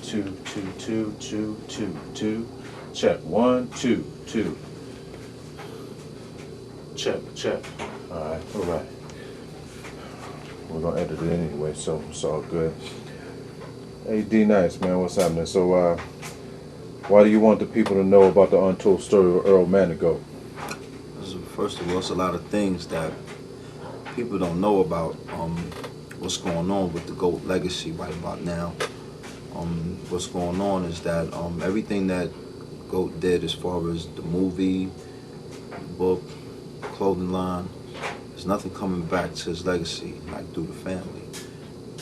two, two, two, two, two, two. Check. 1, 2, 2. Check, check. Alright, alright. We're gonna edit it anyway, so it's all good. Hey D Nice, man, what's happening? So why do you want the people to know about the untold story of Earl Manigault? First of all, it's a lot of things that people don't know about what's going on with the GOAT legacy right about now. What's going on is that everything that GOAT did as far as the movie, book, clothing line, there's nothing coming back to his legacy like through the family.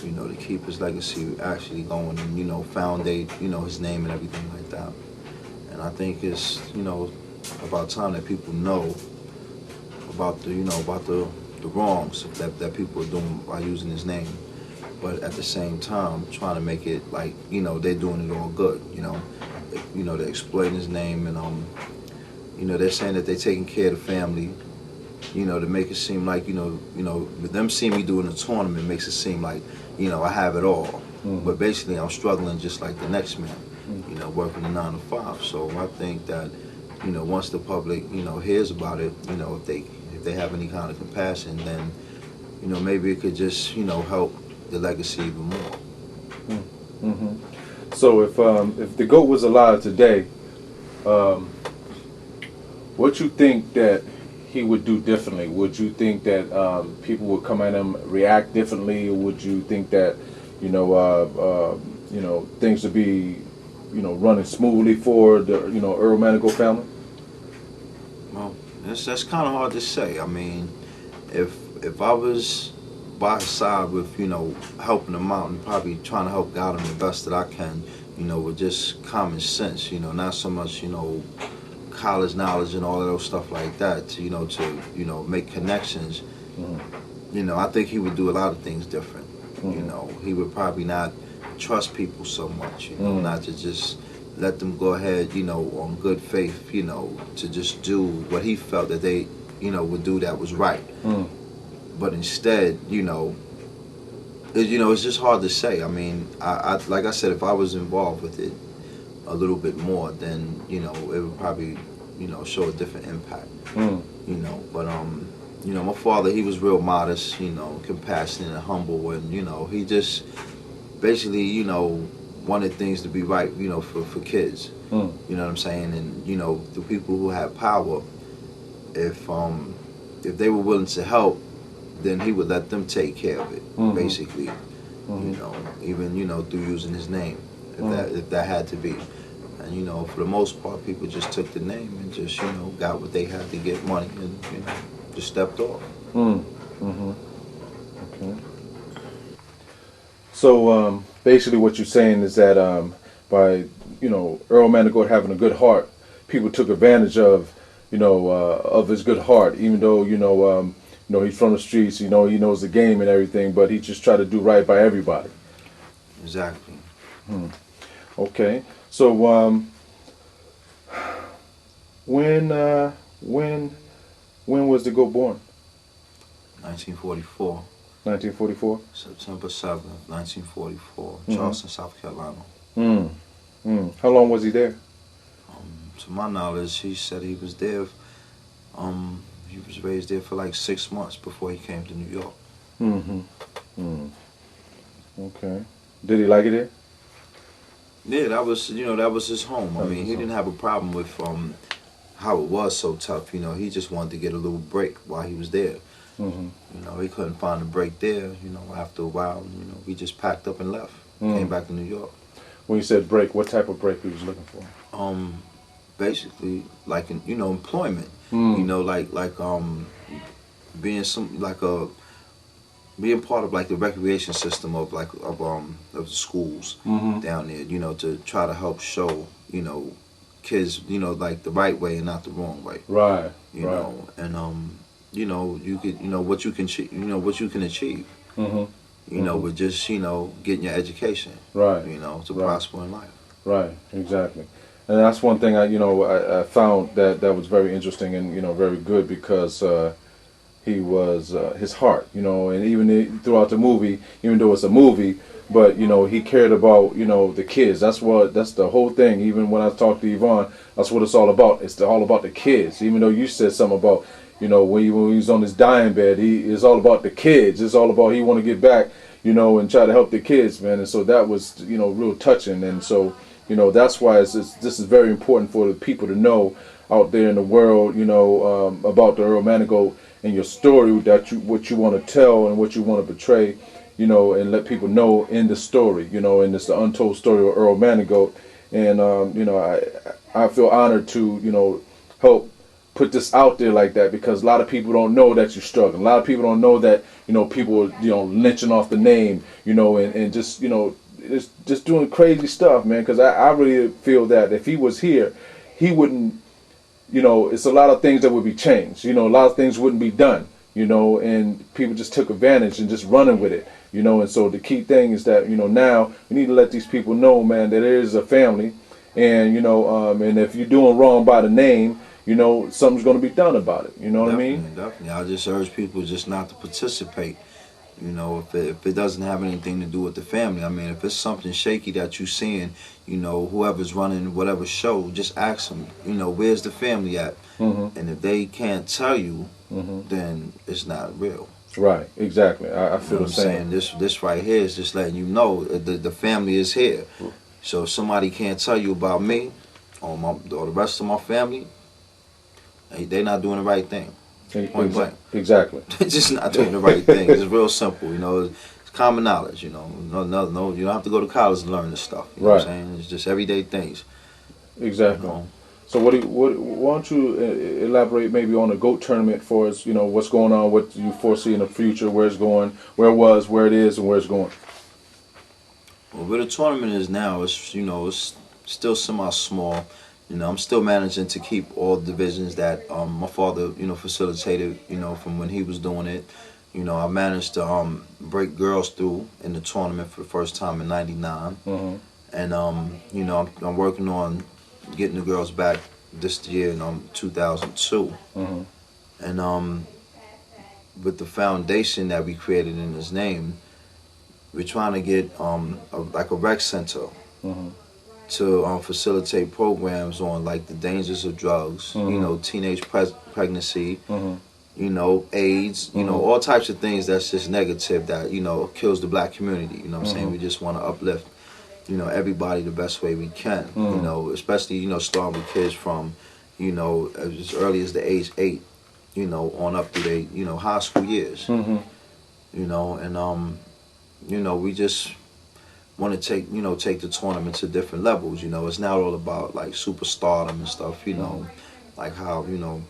You know, to keep his legacy actually going and, you know, foundate, you know, his name and everything like that. And I think it's, you know, about time that people know about the, you know, about the wrongs that people are doing by using his name. But at the same time, trying to make it like, you know, they're doing it all good, you know. You know, they're exploiting his name and, you know, they're saying that they're taking care of the family, you know, to make it seem like, you know, with them seeing me doing a tournament makes it seem like, you know, I have it all. Mm-hmm. But basically I'm struggling just like the next man, you know, working a 9 to 5. So I think that, you know, once the public, you know, hears about it, you know, if they have any kind of compassion, then, you know, maybe it could just, you know, help the legacy even more. Mm-hmm. So if the GOAT was alive today, what you think that he would do differently? Would you think that people would come at him, react differently, or would you think that, you know, things would be, you know, running smoothly for the, you know, Earl Manigault family? Well, that's kind of hard to say. I mean, if I was by his side with, you know, helping him out and probably trying to help guide him the best that I can, you know, with just common sense, you know, not so much, you know, college knowledge and all of those stuff like that, to, you know, make connections. Mm-hmm. You know, I think he would do a lot of things different. Mm-hmm. You know, he would probably not trust people so much, you know, mm-hmm. not to just let them go ahead, you know, on good faith, you know, to just do what he felt that they, you know, would do that was right. Mm. But instead, you know, it's just hard to say. I mean, I like I said, if I was involved with it a little bit more, then, you know, it would probably, you know, show a different impact. Mm. You know, but you know, my father, he was real modest, you know, compassionate and humble, and, you know, he just basically, you know, wanted things to be right, you know, for kids. Mm. You know what I'm saying? And, you know, the people who have power, if they were willing to help, then he would let them take care of it, mm-hmm. basically. Mm-hmm. You know, even, you know, through using his name, if that had to be. And, you know, for the most part, people just took the name and just, you know, got what they had to get money and, you know, just stepped off. Mm. Mm-hmm. Okay. So basically what you're saying is that by, you know, Earl Manigault having a good heart, people took advantage of, you know, of his good heart, even though, you know, he's from the streets, you know, he knows the game and everything, but he just tried to do right by everybody. Exactly. Hmm. Okay. So when was the GOAT born? 1944. 1944? September 7th, 1944, Charleston, South Carolina. Mm. Mm. How long was he there? To my knowledge, he said he was there, he was raised there for like 6 months before he came to New York. Mm-hmm. Mm. Okay. Did he like it there? Yeah, that was, you know, that was his home. I mean, he didn't have a problem with how it was so tough, you know. He just wanted to get a little break while he was there. Mm-hmm. You know, he couldn't find a break there. You know, after a while, you know, we just packed up and left. Came back to New York. When you said break, what type of break he was looking for? Basically, like, you know, employment. You know, like being being part of like the recreation system of the schools down there. You know, to try to help show, you know, kids, you know, like the right way and not the wrong way. Right. You know, and you know, you could, you know, what you can achieve. Mm-hmm. You know, with just, you know, getting your education. Right. You know, to prosper in life. Right. Exactly. And that's one thing I found that was very interesting and, you know, very good, because he was his heart, you know, and even throughout the movie, even though it's a movie, but you know, he cared about, you know, the kids. That's the whole thing. Even when I talked to Yvonne, that's what it's all about. It's all about the kids. Even though you said something about, you know, when he was on his dying bed, it's all about the kids. It's all about he want to get back, you know, and try to help the kids, man. And so that was, you know, real touching. And so, you know, that's why this is very important for the people to know out there in the world, you know, about the Earl Manigault and your story, what you want to tell and what you want to portray, you know, and let people know in the story, you know, and it's the untold story of Earl Manigault. And you know, I feel honored to, you know, help put this out there like that, because a lot of people don't know that you're struggling. A lot of people don't know that, you know, people are, you know, lynching off the name, you know, and just, you know, just doing crazy stuff, man. Because I really feel that if he was here, he wouldn't, you know, it's a lot of things that would be changed. You know, a lot of things wouldn't be done, you know, and people just took advantage and just running with it, you know. And so the key thing is that, you know, now we need to let these people know, man, that there is a family, and, you know, and if you're doing wrong by the name, you know, something's going to be done about it. You know what I mean? Definitely. I just urge people just not to participate. You know, if it doesn't have anything to do with the family. I mean, if it's something shaky that you're seeing, you know, whoever's running whatever show, just ask them, you know, where's the family at? Mm-hmm. And if they can't tell you, Mm-hmm. then it's not real. Right, exactly. I feel You know the same. I'm saying? This right here is just letting you know the family is here. So if somebody can't tell you about me or the rest of my family, they're not doing the right thing. Point blank. Exactly. They're just not doing the right thing. It's real simple, you know. It's common knowledge, you know. No, you don't have to go to college to learn this stuff. You know what I'm saying? It's just everyday things. Exactly. You know? So why don't you elaborate maybe on the GOAT tournament for us? You know, what's going on, what you foresee in the future, where it's going, where it was, where it is, and where it's going. Well, where the tournament is now, it's, you know, it's still semi-small. You know, I'm still managing to keep all the divisions that my father, you know, facilitated, you know, from when he was doing it. You know, I managed to break girls through in the tournament for the first time in '99. Mm-hmm. And, you know, I'm working on getting the girls back this year in 2002. Mm-hmm. And with the foundation that we created in his name, we're trying to get like a rec center. Mm-hmm. To facilitate programs on like the dangers of drugs, Mm-hmm. you know, teenage pregnancy, Mm-hmm. you know, AIDS, you know, all types of things that's just negative that, you know, kills the black community. You know what I'm saying? We just want to uplift, you know, everybody the best way we can, you know, especially, you know, starting with kids from, you know, as early as the age 8, you know, on up to their, you know, high school years, Mm-hmm. you know, and, you know, we just want to take the tournament to different levels. You know, it's not all about like superstardom and stuff. You know, like how, you know,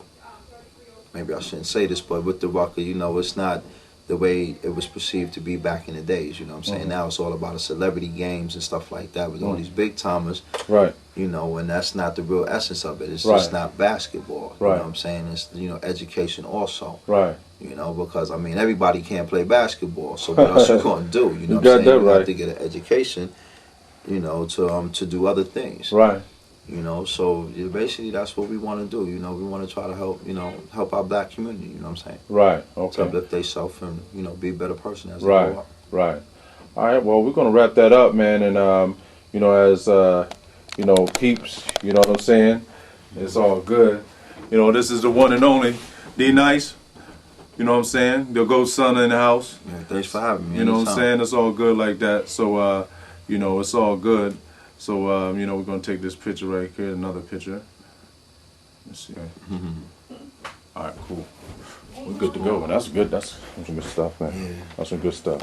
maybe I shouldn't say this, but with the Rucker, you know, it's not the way it was perceived to be back in the days. You know what I'm saying? Now it's all about the celebrity games and stuff like that with all these big timers. Right. You know, and that's not the real essence of it. It's Right. just not basketball. You Right. know what I'm saying? It's, you know, education also. Right. You know, because I mean, everybody can't play basketball. So what else you gonna do? You know, You what got I'm saying? that You right. have to get an education. You know, to do other things. Right. You know, so basically that's what we want to do. You know, we want to try to help. You know, help our black community. You know what I'm saying? Right. To Okay. uplift themselves and, you know, be a better person as they Right. grow up. Right. All right. Well, we're gonna wrap that up, man. And you know, as you know, peeps, you know what I'm saying? It's all good. You know, this is the one and only D Nice. You know what I'm saying? The ghost son in the house. Yeah, thanks for having me. You know what I'm anytime. saying? It's all good like that. So you know, it's all good. So you know, we're gonna take this picture right here, another picture. Let's see. All right, cool. We're good to go. That's good. That's some good stuff, man. Yeah. That's some good stuff.